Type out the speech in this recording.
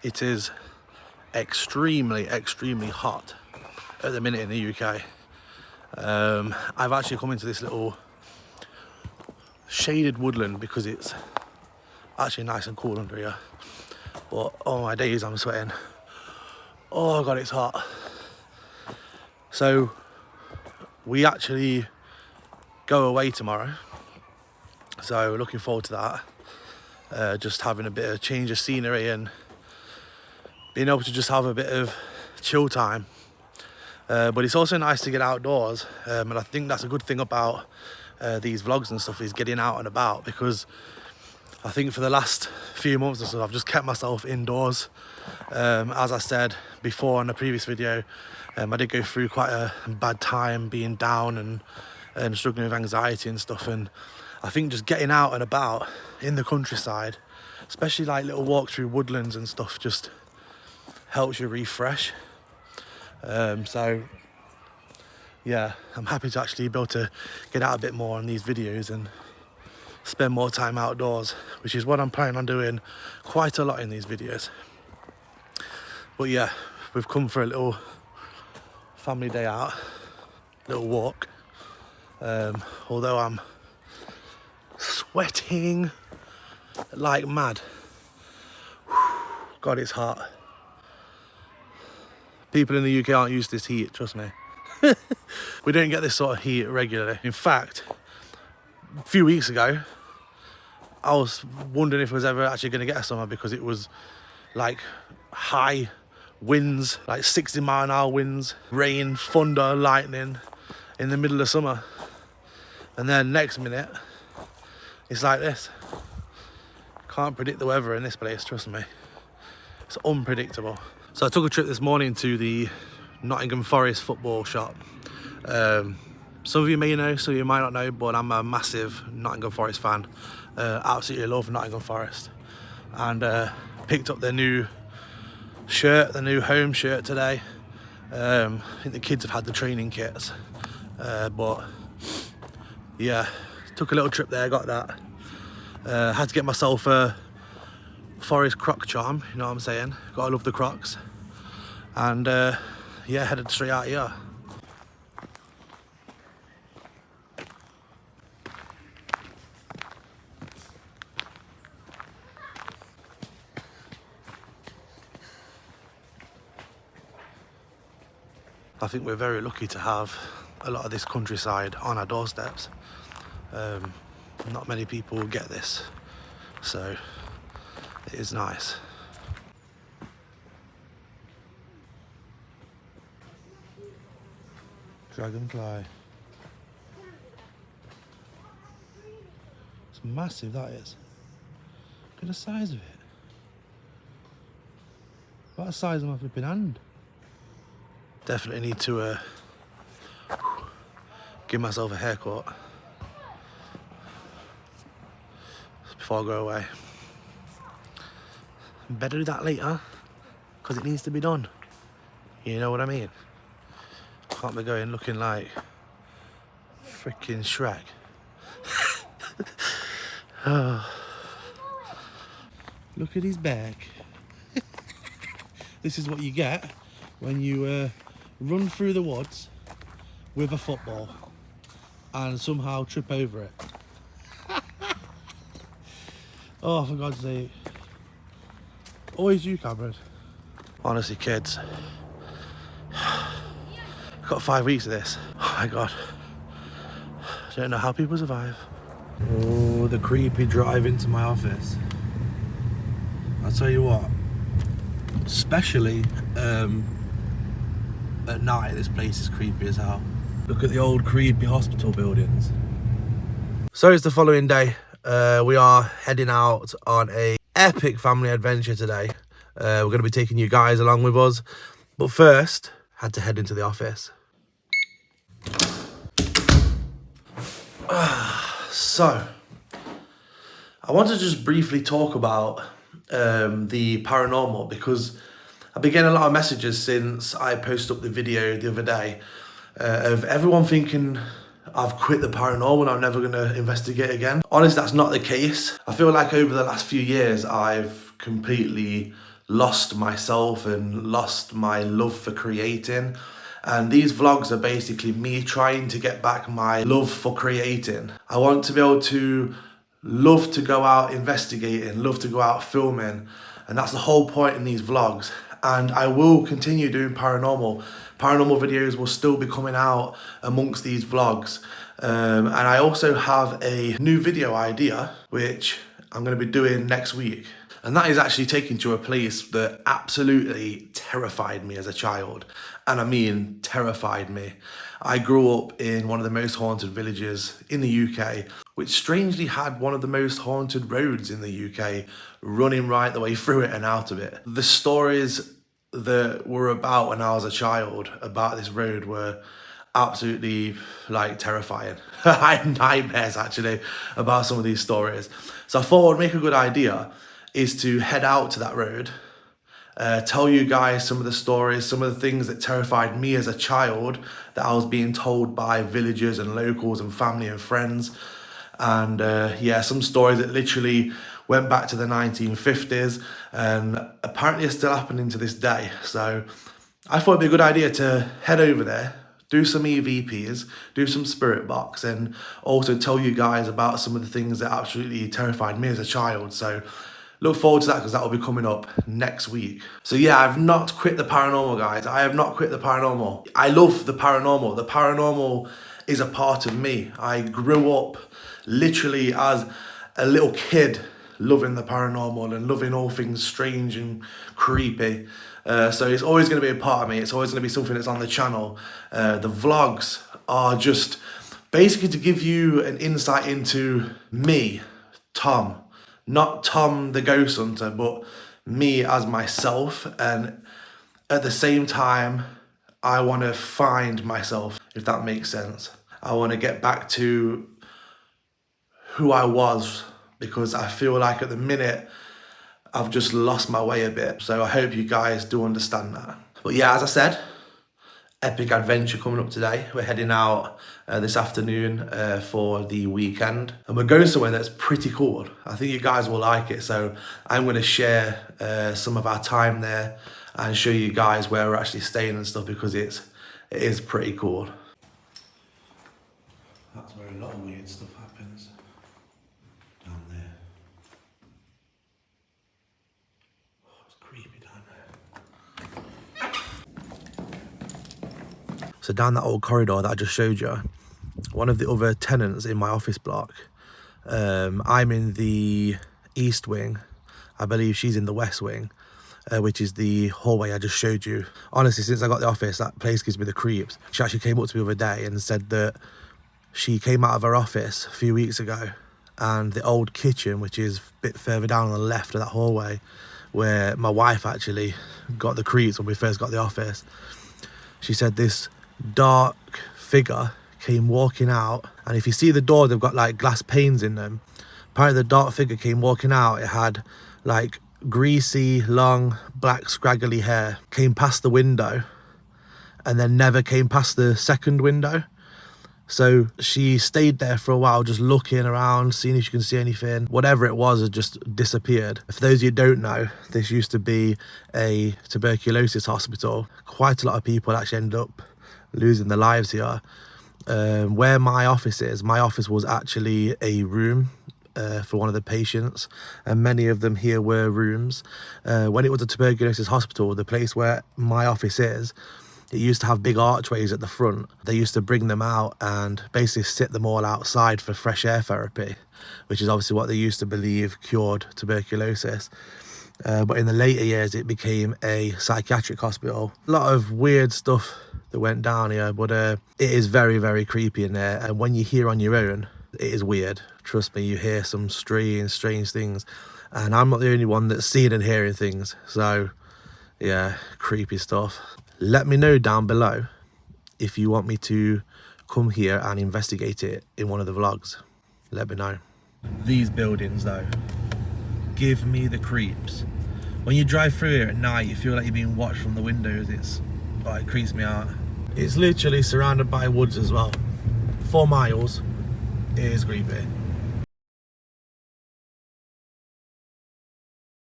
It is extremely hot at the minute in the UK. I've actually come into this little shaded woodland because it's actually nice and cool under here. But oh my days, I'm sweating. Oh god, it's hot. So we actually go away tomorrow, so looking forward to that. Just having a bit of change of scenery and being able to just have a bit of chill time. But it's also nice to get outdoors, and I think that's a good thing about these vlogs and stuff, is getting out and about, because I think for the last few months or so I've just kept myself indoors. As I said before in a previous video, I did go through quite a bad time being down and struggling with anxiety and stuff, and I think just getting out and about in the countryside, especially like little walks through woodlands and stuff, just helps you refresh. So yeah, I'm happy to actually be able to get out a bit more on these videos and spend more time outdoors, which is what I'm planning on doing quite a lot in these videos. But yeah, we've come for a little family day out, little walk. Although I'm sweating like mad. God, it's hot. People in the UK aren't used to this heat, trust me. We don't get this sort of heat regularly. In fact, a few weeks ago, I was wondering if I was ever actually going to get a summer, because it was like high winds, like 60-mile-an-hour winds, rain, thunder, lightning in the middle of summer. And then next minute, it's like this. Can't predict the weather in this place, trust me. It's unpredictable. So I took a trip this morning to the Nottingham Forest football shop. Some of you may know, some of you might not know, but I'm a massive Nottingham Forest fan. Absolutely love Nottingham Forest. And picked up their new shirt, the new home shirt today. I think the kids have had the training kits. But yeah, took a little trip there, got that. Had to get myself a Forest Croc charm, you know what I'm saying? Gotta love the Crocs. And yeah, headed straight out here. I think we're very lucky to have a lot of this countryside on our doorsteps. Not many people get this, so it is nice. Dragonfly. It's massive, that is. Look at the size of it. About the size of my flipping hand. Definitely need to give myself a haircut before I go away. Better do that later, because it needs to be done. You know what I mean? Can't be going looking like freaking Shrek. Oh. Look at his back. This is what you get when you run through the woods with a football and somehow trip over it. Oh, for God's sake. Always you, Cameron. Honestly, kids, got 5 weeks of this. Oh my God. I don't know how people survive. Oh, the creepy drive into my office. I'll tell you what, especially at night, this place is creepy as hell. Look at the old creepy hospital buildings. So it's the following day. We are heading out on a epic family adventure today. We're going to be taking you guys along with us. But first, had to head into the office. So, I want to just briefly talk about the paranormal, because I've been getting a lot of messages since I posted up the video the other day of everyone thinking I've quit the paranormal and I'm never going to investigate again. Honestly, that's not the case. I feel like over the last few years, I've completely lost myself and lost my love for creating. And these vlogs are basically me trying to get back my love for creating. I want to be able to love to go out investigating, love to go out filming, and that's the whole point in these vlogs. And I will continue doing paranormal. Paranormal videos will still be coming out amongst these vlogs. And I also have a new video idea, which I'm going to be doing next week. And that is actually taken to a place that absolutely terrified me as a child. And I mean, terrified me. I grew up in one of the most haunted villages in the UK, which strangely had one of the most haunted roads in the UK, running right the way through it and out of it. The stories that were about when I was a child about this road were absolutely like terrifying. I had nightmares actually about some of these stories. So I thought what would make a good idea is to head out to that road, tell you guys some of the stories, some of the things that terrified me as a child that I was being told by villagers and locals and family and friends. And yeah, some stories that literally went back to the 1950s and apparently are still happening to this day. So I thought it'd be a good idea to head over there, do some EVPs, do some spirit box, and also tell you guys about some of the things that absolutely terrified me as a child. So look forward to that, because that will be coming up next week. So yeah, I've not quit the paranormal, guys. I have not quit the paranormal. I love the paranormal. The paranormal is a part of me. I grew up literally as a little kid loving the paranormal and loving all things strange and creepy. So it's always going to be a part of me. It's always going to be something that's on the channel. The vlogs are just basically to give you an insight into me, Tom. Not Tom the ghost hunter, but me as myself. And at the same time, I want to find myself, if that makes sense. I want to get back to who I was, because I feel like at the minute, I've just lost my way a bit. So I hope you guys do understand that. But yeah, as I said, epic adventure coming up today. We're heading out this afternoon for the weekend, and we're going somewhere that's pretty cool. I think you guys will like it. So I'm going to share some of our time there and show you guys where we're actually staying and stuff, because it is pretty cool. That's where a lot of weird stuff happens, down there. Oh, it's creepy down there. So down that old corridor that I just showed you, one of the other tenants in my office block, I'm in the east wing. I believe she's in the west wing, which is the hallway I just showed you. Honestly, since I got the office, that place gives me the creeps. She actually came up to me the other day and said that she came out of her office a few weeks ago, and the old kitchen, which is a bit further down on the left of that hallway, where my wife actually got the creeps when we first got the office, she said this dark figure came walking out, and if you see the door, they've got like glass panes in them. Apparently the dark figure came walking out. It had like greasy, long, black, scraggly hair, came past the window and then never came past the second window. So she stayed there for a while, just looking around, seeing if she can see anything. Whatever it was had just disappeared. For those of you who don't know, this used to be a tuberculosis hospital. Quite a lot of people actually ended up losing their lives here. Where my office is, my office was actually a room for one of the patients, and many of them here were rooms. When it was a tuberculosis hospital, the place where my office is, it used to have big archways at the front. They used to bring them out and basically sit them all outside for fresh air therapy, which is obviously what they used to believe cured tuberculosis. But in the later years, it became a psychiatric hospital. A lot of weird stuff that went down here, but it is very, very creepy in there. And when you're here on your own, it is weird. Trust me, you hear some strange things. And I'm not the only one that's seeing and hearing things. So, yeah, creepy stuff. Let me know down below if you want me to come here and investigate it in one of the vlogs. Let me know. These buildings, though, give me the creeps. When you drive through here at night, you feel like you're being watched from the windows. It creeps me out. It's literally surrounded by woods as well. 4 miles. It is creepy.